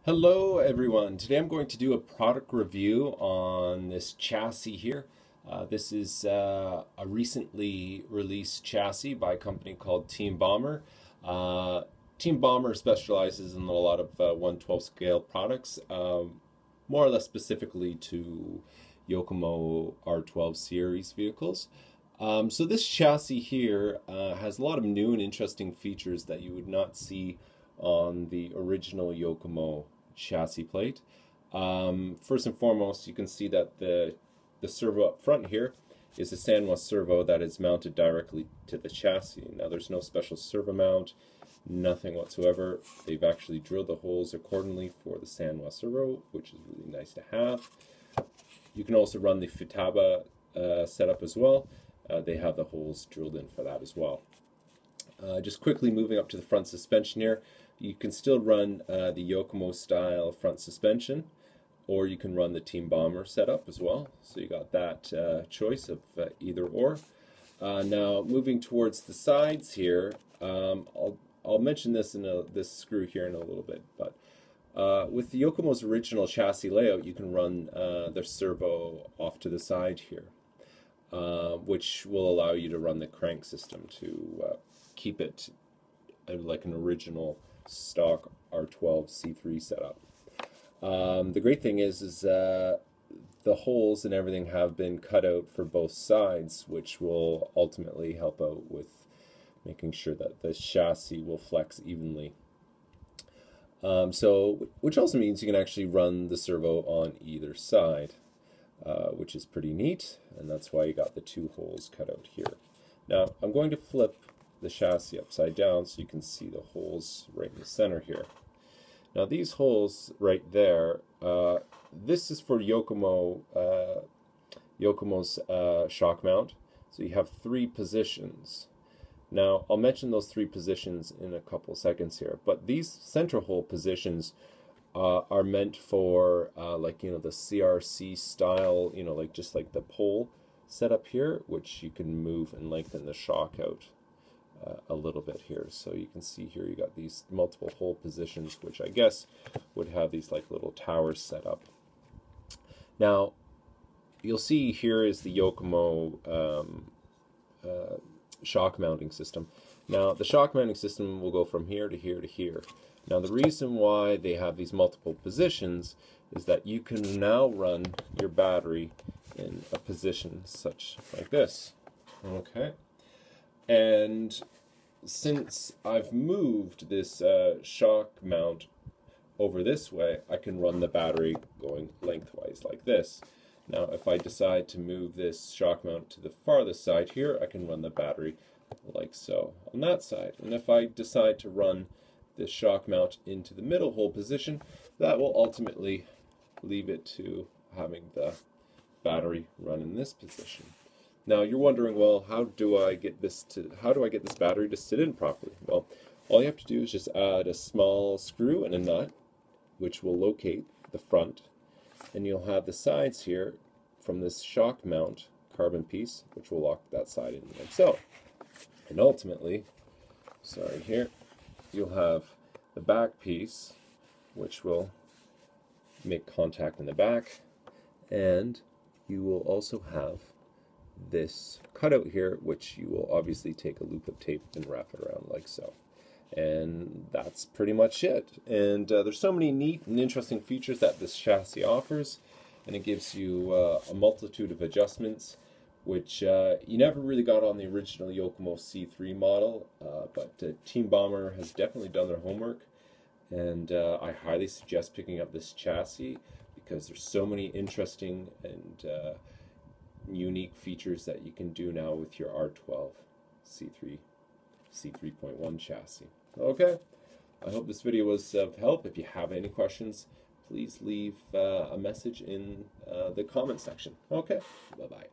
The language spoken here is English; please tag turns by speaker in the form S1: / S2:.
S1: Hello everyone. Today I'm going to do a product review on this chassis here. This is a recently released chassis by a company called Team Bomber. Team Bomber specializes in a lot of 112 scale products, more or less specifically to Yokomo R12 series vehicles. So this chassis here has a lot of new and interesting features that you would not see on the original Yokomo chassis plate. First and foremost, you can see that the servo up front here is a Sanwa servo that is mounted directly to the chassis. Now there's no special servo mount, nothing whatsoever. They've actually drilled the holes accordingly for the Sanwa servo, which is really nice to have. You can also run the Futaba setup as well. They have the holes drilled in for that as well. Just quickly moving up to the front suspension here, you can still run the Yokomo style front suspension, or you can run the Team Bomber setup as well. So you got that choice of either or. Now moving towards the sides here, I'll mention this in this screw here in a little bit, but with the Yokomo's original chassis layout, you can run the servo off to the side here, which will allow you to run the crank system to keep it like an original stock R12 C3 setup. The great thing is the holes and everything have been cut out for both sides, which will ultimately help out with making sure that the chassis will flex evenly. Which also means you can actually run the servo on either side, which is pretty neat, and that's why you got the two holes cut out here. Now I'm going to flip the chassis upside down so you can see the holes right in the center here. Now these holes right there, this is for Yokomo's shock mount. So you have three positions. Now I'll mention those three positions in a couple seconds here, but these center hole positions are meant for like the CRC style, like just like the pole setup here, which you can move and lengthen the shock out a little bit here. So you can see here you got these multiple hole positions, which I guess would have these like little towers set up. Now you'll see here is the Yokomo shock mounting system. Now the shock mounting system will go from here to here to here. Now the reason why they have these multiple positions is that you can now run your battery in a position such like this. Okay. And since I've moved this shock mount over this way, I can run the battery going lengthwise like this. Now if I decide to move this shock mount to the farthest side here, I can run the battery like so on that side. And if I decide to run this shock mount into the middle hole position, that will ultimately leave it to having the battery run in this position. Now you're wondering, well, how do I get this battery to sit in properly? Well, all you have to do is just add a small screw and a nut, which will locate the front, and you'll have the sides here from this shock mount carbon piece, which will lock that side in like so. And ultimately, you'll have the back piece, which will make contact in the back, and you will also have this cutout here, which you will obviously take a loop of tape and wrap it around like so. And that's pretty much it. And there's so many neat and interesting features that this chassis offers, and it gives you a multitude of adjustments, which you never really got on the original Yokomo C3 model, but Team Bomber has definitely done their homework, and I highly suggest picking up this chassis because there's so many interesting and unique features that you can do now with your R12 C3.1 chassis. Okay, I hope this video was of help. If you have any questions, please leave a message in the comment section. Okay, bye-bye.